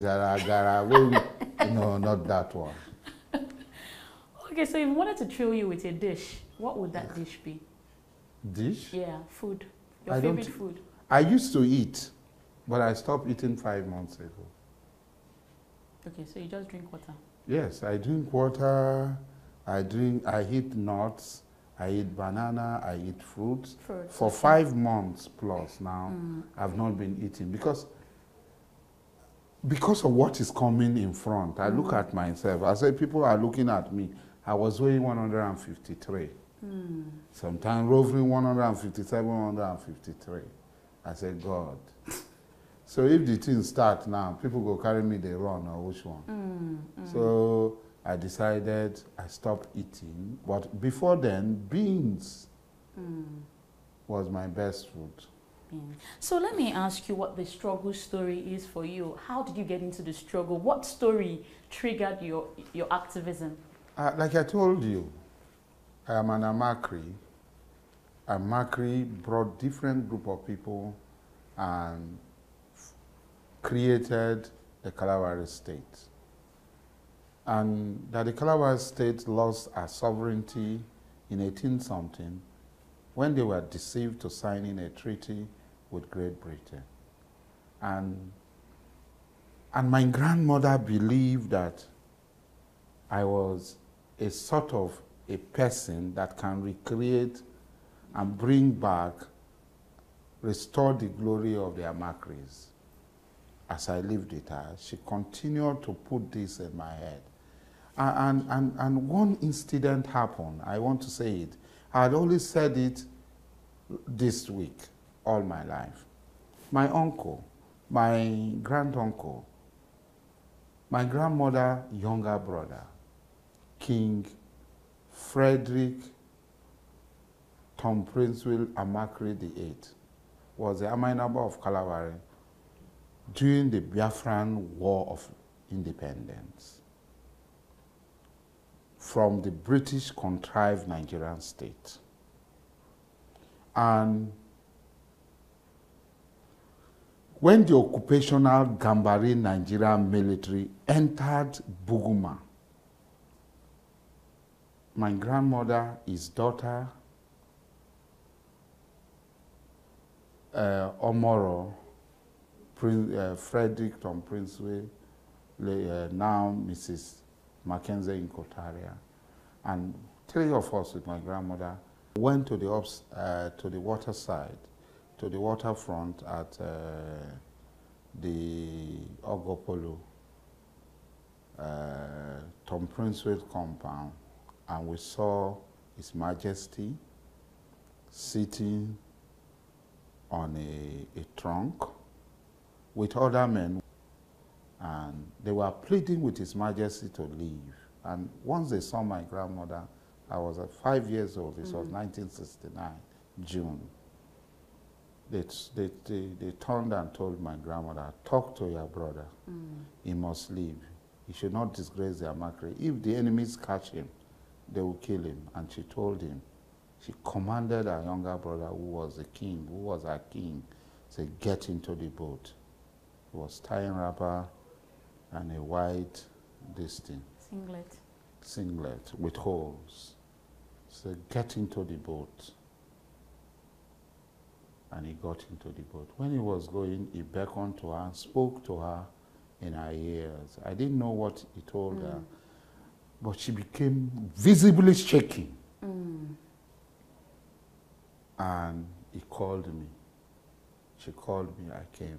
Gara, gara, well, no, not that one. Okay, so if we wanted to thrill you with a dish, what would that dish be? Dish? Yeah, food. Your I favorite don't. food. I used to eat, but I stopped eating 5 months ago. Okay, so you just drink water. Yes, I drink water. I eat nuts. I eat banana. I eat fruits. For Okay. 5 months plus now, I've not been eating because of what is coming in front. I look at myself. I say people are looking at me. I was weighing 153. Sometimes roving 157, 153. I said, God. So if the thing start now, people go carry me, they run, or which one? So I decided I stopped eating. But before then, beans was my best food. So let me ask you what the struggle story is for you. How did you get into the struggle? What story triggered your activism? Like I told you, I am an Amakri. Amakri brought different group of people and created the Kalawari state. And that the Kalawari state lost our sovereignty in 18-something when they were deceived to signing a treaty with Great Britain. And my grandmother believed that I was a sort of a person that can recreate and bring back, restore the glory of the Amakris. As I lived with her, she continued to put this in my head. And one incident happened. I want to say it. I had always said it this week, all my life. My uncle, my granduncle, my grandmother, younger brother, King Frederick Tom Princeville Amakri VIII, was the Amainaba of Kalawari during the Biafran War of Independence from the British contrived Nigerian state. And when the occupational Gambari Nigerian military entered Buguma, my grandmother, his daughter, Omoro, Frederick Tom Princeville, now Mrs. Mackenzie Nkotaria, and 3 of us with my grandmother went to the water side, to the waterfront at the Ogopolo, Tom Princeville compound, and we saw His Majesty sitting on a trunk with other men, and they were pleading with His Majesty to leave. And once they saw my grandmother, I was 5 years old, this was 1969, June. They turned and told my grandmother, talk to your brother, he must leave. He should not disgrace the Amakri. If the enemies catch him, they will kill him. And she told him, she commanded her younger brother, who was the king, who was our king, said, get into the boat. He was tying wrapper and a white singlet with holes. Said, get into the boat. And he got into the boat. When he was going, he beckoned to her and spoke to her in her ears. I didn't know what he told her, but she became visibly shaking. And he called me. She called me, I came.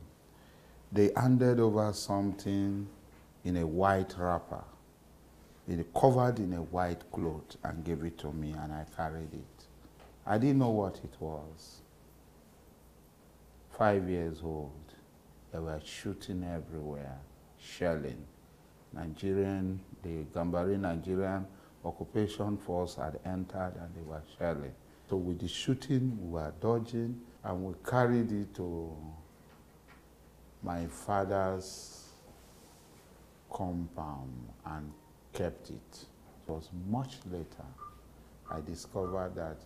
They handed over something in a white wrapper, covered in a white cloth, and gave it to me, and I carried it. I didn't know what it was. 5 years old, they were shooting everywhere, shelling. The Gambari Nigerian occupation force had entered and they were shelling. So with the shooting, we were dodging, and we carried it to my father's compound and kept it. It was much later I discovered that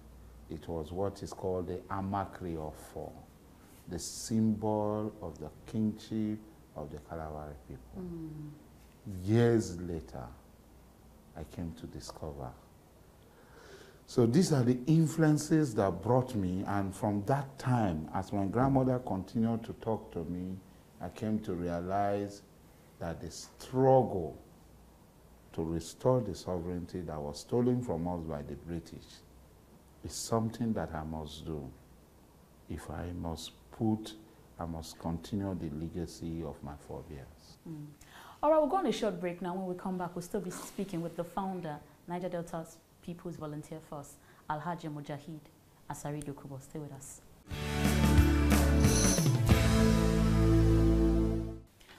it was what is called the Amakri of 4, the symbol of the kingship of the Kalawari people. Years later, I came to discover. So these are the influences that brought me, and from that time, as my grandmother continued to talk to me, I came to realize that the struggle to restore the sovereignty that was stolen from us by the British is something that I must do if I must continue the legacy of my forebears. All right, we'll go on a short break now. When we come back, we'll still be speaking with the founder, Niger Delta's People's Volunteer Force, Alhaji Mujahid Asari Dokubo. Stay with us.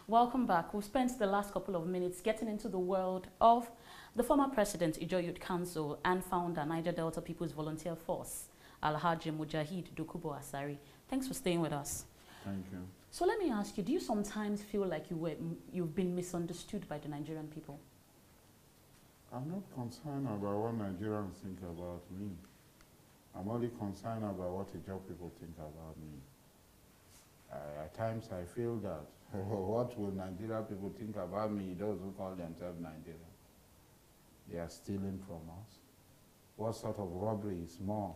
Welcome back. We've spent the last couple of minutes getting into the world of the former president, Ijaw Youth Council, and founder, Niger Delta People's Volunteer Force, Alhaji Mujahid Dokubo Asari. Thanks for staying with us. Thank you. So let me ask you, do you sometimes feel like you've been misunderstood by the Nigerian people? I'm not concerned about what Nigerians think about me. I'm only concerned about what Ijaw people think about me. At times I feel that, what will Nigerian people think about me, those who call themselves Nigerian? They are stealing from us. What sort of robbery is more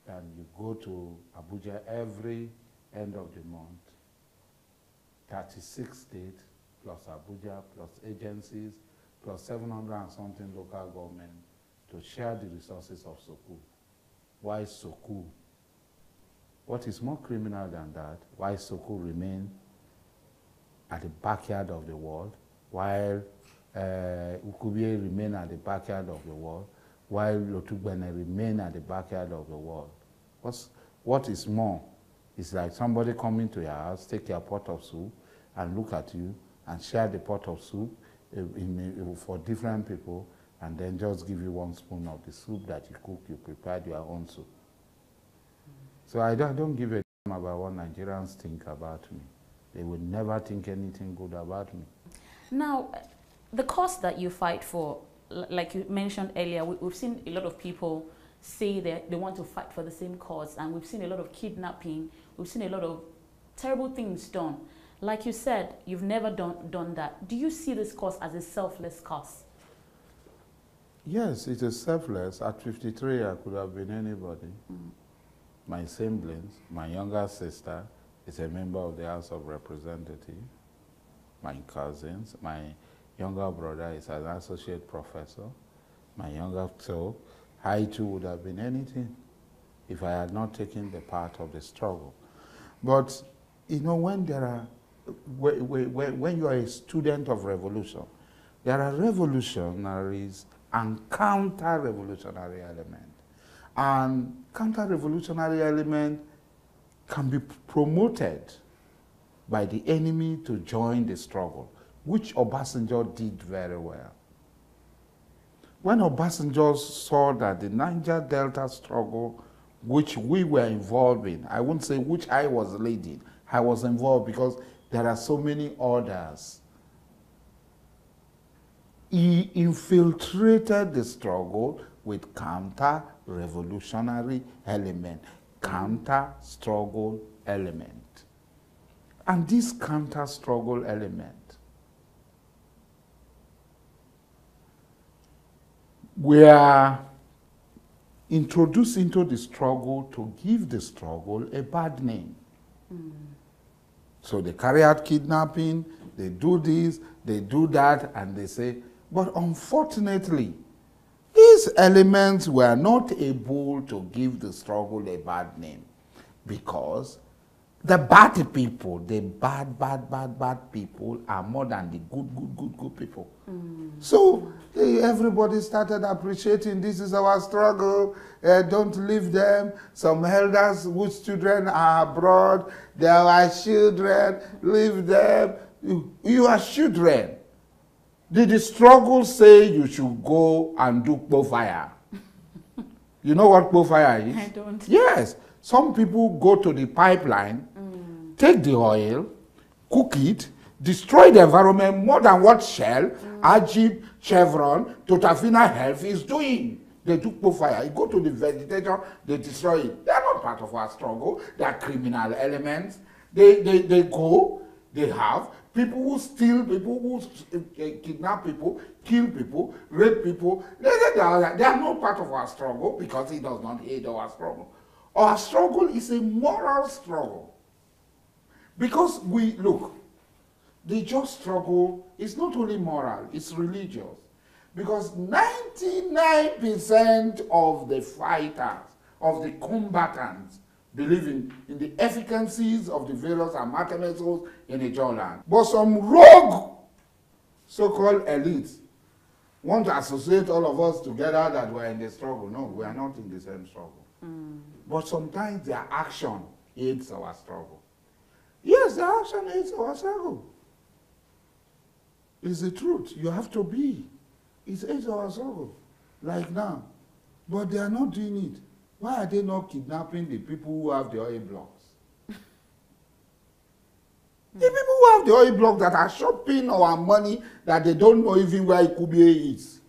than you go to Abuja every end of the month, 36 states, plus Abuja, plus agencies, plus 700 and something local government to share the resources of Soku. Why Soku? What is more criminal than that? Why Soku remain at the backyard of the world, while Ukubie remain at the backyard of the world, while Lotugbene remain at the backyard of the world? What is more? It's like somebody coming to your house, take your pot of soup, and look at you, and share the pot of soup for different people, and then just give you one spoon of the soup that you cook, you prepared your own soup. So I don't give a damn about what Nigerians think about me. They will never think anything good about me. Now, The cause that you fight for, like you mentioned earlier, we've seen a lot of people say that they want to fight for the same cause, and we've seen a lot of kidnapping, we've seen a lot of terrible things done. Like you said, you've never done that. Do you see this cause as a selfless cause? Yes, it is selfless. At 53, I could have been anybody. My siblings, my younger sister is a member of the House of Representatives. My cousins, my younger brother is an associate professor. My younger, so I too would have been anything if I had not taken the part of the struggle. But you know, when there are, when you are a student of revolution, there are revolutionaries and counter-revolutionary elements. And counter-revolutionary element can be promoted by the enemy to join the struggle, which Obasanjo did very well. When Obasanjo saw that the Niger Delta struggle, which we were involved in, I wouldn't say which I was leading, I was involved because there are so many others. He infiltrated the struggle with counter-revolutionary element, counter-struggle element. And this counter-struggle element were introduced into the struggle to give the struggle a bad name. So they carry out kidnapping, they do this, they do that, and they say, but unfortunately, these elements were not able to give the struggle a bad name because the bad people, the bad people are more than the good people. So everybody started appreciating this is our struggle, don't leave them. Some elders whose children are abroad, they are our children, leave them. You are children. Did the struggle say you should go and do fire? You know what fire is? I don't. Yes. Some people go to the pipeline, take the oil, cook it, destroy the environment more than what Shell, Ajib, Chevron, Totafina Health is doing. They do fire. You go to the vegetation, they destroy it. They are not part of our struggle. They are criminal elements. They go, They have people who steal people, who kidnap people, kill people, rape people. They are not part of our struggle because he does not hate our struggle. Our struggle is a moral struggle. Because look, the just struggle is not only moral, it's religious. Because 99% of the fighters, of the combatants, believe in the efficacies of the various mechanisms in a land. But some rogue so-called elites want to associate all of us together that we're in the struggle. No, we are not in the same struggle. But sometimes their action aids our struggle. Yes, their action aids our struggle. It's the truth. You have to be. It aids our struggle. Like now. But they are not doing it. Why are they not kidnapping the people who have the oil blocks? The people who have the oil blocks that are shopping our money that they don't know even where Ikubie is.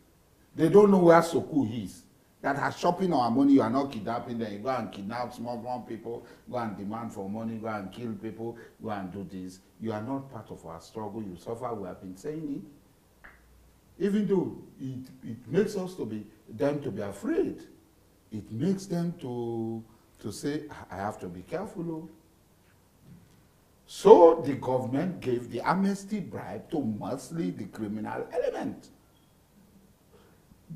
They don't know where Soku is. That are shopping our money, you are not kidnapping them. You go and kidnap small people, go and demand for money, go and kill people, go and do this. You are not part of our struggle. You suffer. We have been saying it. Even though it makes us them to be afraid. It makes them to say, I have to be careful. Oh. So the government gave the amnesty bribe to mostly the criminal element.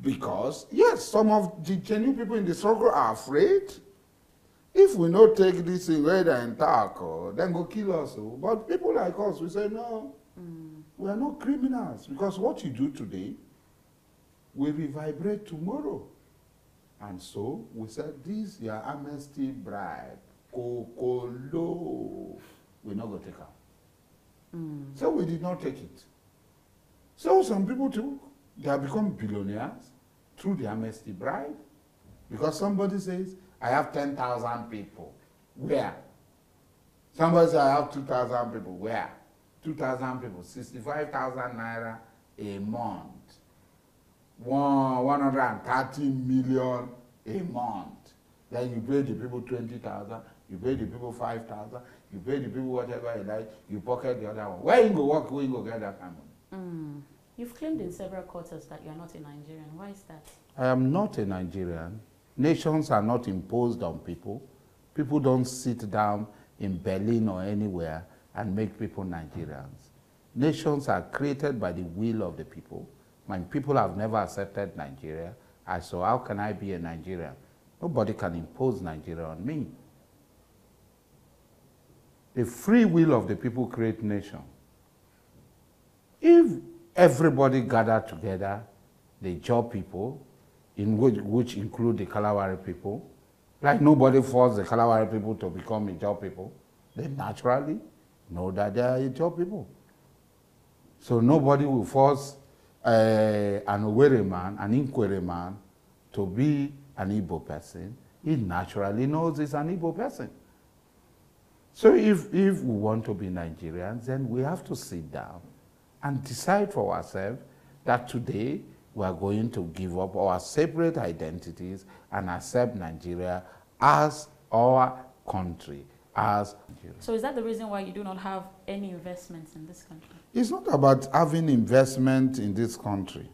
Because, yes, some of the genuine people in the struggle are afraid. If we not take this in red and talk, then go kill us. Oh. But people like us, we say, no, we are not criminals. Because what you do today will reverberate tomorrow. And so we said, this your amnesty bribe, kokolo, we're not going to take out. So we did not take it. So some people too, they have become billionaires through the amnesty bribe. Because somebody says, I have 10,000 people. Where? Somebody says, I have 2,000 people. Where? 2,000 people, 65,000 naira a month. 130 million a month. Then you pay the people 20,000, you pay the people 5,000, you pay the people whatever you like, you pocket the other one. Where you go work, where you go get that kind of money? You've claimed in several quarters that you're not a Nigerian. Why is that? I am not a Nigerian. Nations are not imposed on people. People don't sit down in Berlin or anywhere and make people Nigerians. Nations are created by the will of the people. My people have never accepted Nigeria. So how can I be a Nigerian? Nobody can impose Nigeria on me. The free will of the people create nation. If everybody gathered together, the Jaw people, which include the Kalawari people, like nobody forced the Kalawari people to become Jaw people, they naturally know that they are Jaw people. So nobody will force an Owerri man, an Inkwere man, to be an Igbo person. He naturally knows he's an Igbo person. So if we want to be Nigerians, then we have to sit down and decide for ourselves that today we are going to give up our separate identities and accept Nigeria as our country. So is that the reason why you do not have any investments in this country? It's not about having investment in this country.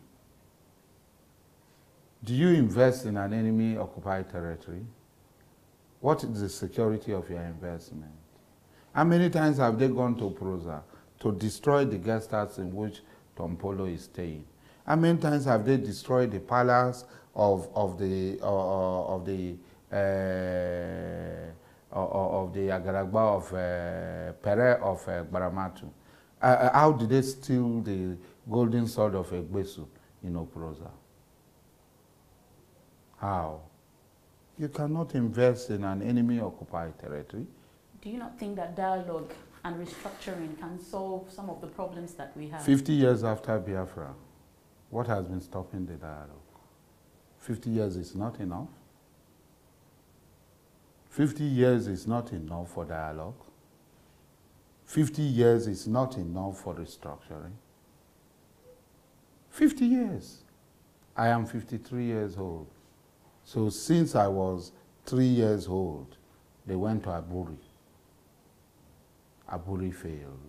Do you invest in an enemy-occupied territory? What is the security of your investment? How many times have they gone to Proza to destroy the guest house in which Tompolo is staying? How many times have they destroyed the palace of the Agaragba of Pere of Baramatu? How did they steal the golden sword of Egbesu in Oproza? How? You cannot invest in an enemy-occupied territory. Do you not think that dialogue and restructuring can solve some of the problems that we have? 50 years after Biafra, what has been stopping the dialogue? 50 years is not enough. 50 years is not enough for dialogue. 50 years is not enough for restructuring. 50 years. I am 53 years old. So since I was 3 years old, they went to Aburi. Aburi failed.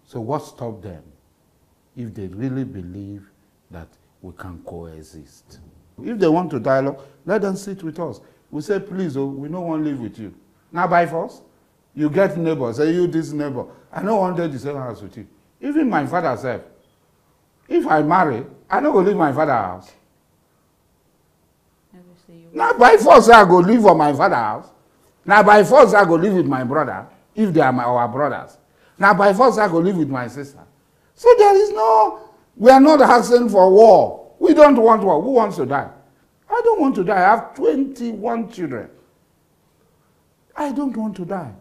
So what stopped them if they really believe that we can coexist? If they want to dialogue, let them sit with us. We say, please, oh, we don't want to live with you. Now by force, you get neighbors, say you this neighbor. I don't want to the same house with you. Even my father said, if I marry, I don't go leave my father's house. Now by force I go live for my father's house. Now by force I go live with my brother, if they are our brothers. Now by force I go live with my sister. So there is no, we are not asking for war. We don't want war. Who wants to die? I don't want to die. I have 21 children. I don't want to die.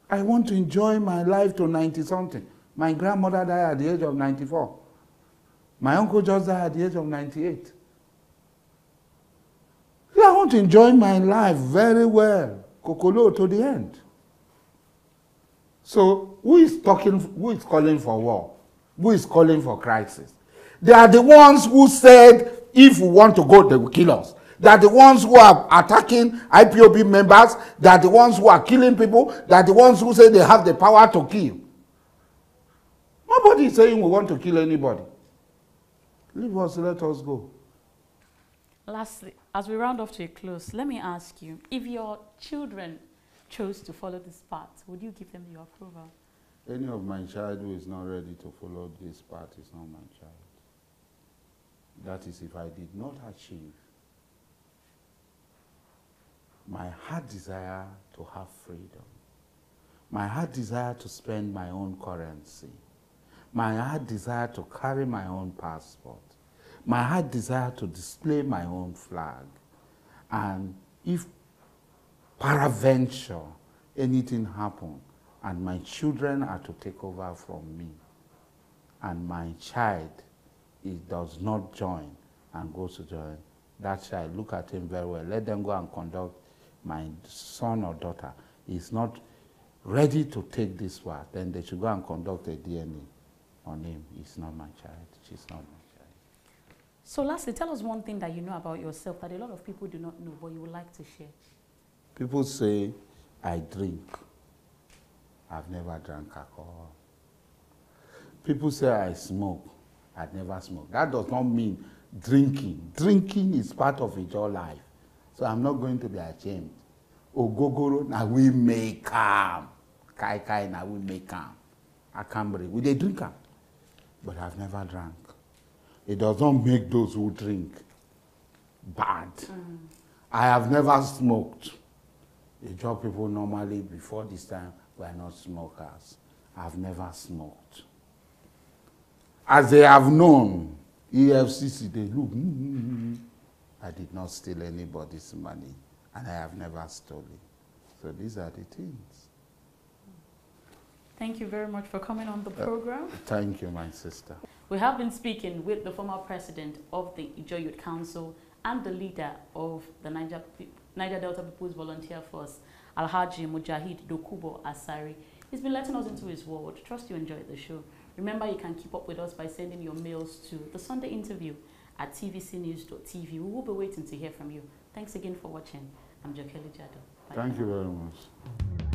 I want to enjoy my life to 90-something. My grandmother died at the age of 94. My uncle just died at the age of 98. I want to enjoy my life very well, kokolo to the end. So who is calling for war? Who is calling for crisis? They are the ones who said, if we want to go, they will kill us. They are the ones who are attacking IPOB members. They are the ones who are killing people. They are the ones who say they have the power to kill. Nobody is saying we want to kill anybody. Leave us, let us go. Lastly, as we round off to a close, let me ask you, if your children chose to follow this path, would you give them your approval? Any of my child who is not ready to follow this path is not my child. That is if I did not achieve my heart desire to have freedom, my heart desire to spend my own currency, my heart desire to carry my own passport, my heart desire to display my own flag. And if peradventure anything happen and my children are to take over from me, and my child does not join and goes to join, that child, look at him very well. Let them go and conduct. My son or daughter is not ready to take this one, then they should go and conduct a DNA on him. He's not my child. She's not my child. So lastly, tell us one thing that you know about yourself that a lot of people do not know, but you would like to share. People say I drink. I've never drank alcohol. People say I smoke. I've never smoked. That does not mean drinking. Drinking is part of your life. So I'm not going to be ashamed. Ogogoro, now we make calm. Kai kai, now we make calm. I can't breathe. We they drink am. But I've never drank. It does not make those who drink bad. I have never smoked. The job people normally before this time were not smokers. I've never smoked. As they have known, EFCC, they look, I did not steal anybody's money, and I have never stolen. So these are the things. Thank you very much for coming on the program. Thank you, my sister. We have been speaking with the former president of the Ijaw Youth Council and the leader of the Niger Delta People's Volunteer Force, Alhaji Mujahid Dokubo Asari. He's been letting us into his world. Trust you enjoyed the show. Remember, you can keep up with us by sending your mails to the Sunday interview at tvcnews.tv. We will be waiting to hear from you. Thanks again for watching. I'm Jokeli Jado. Bye. Thank you very much.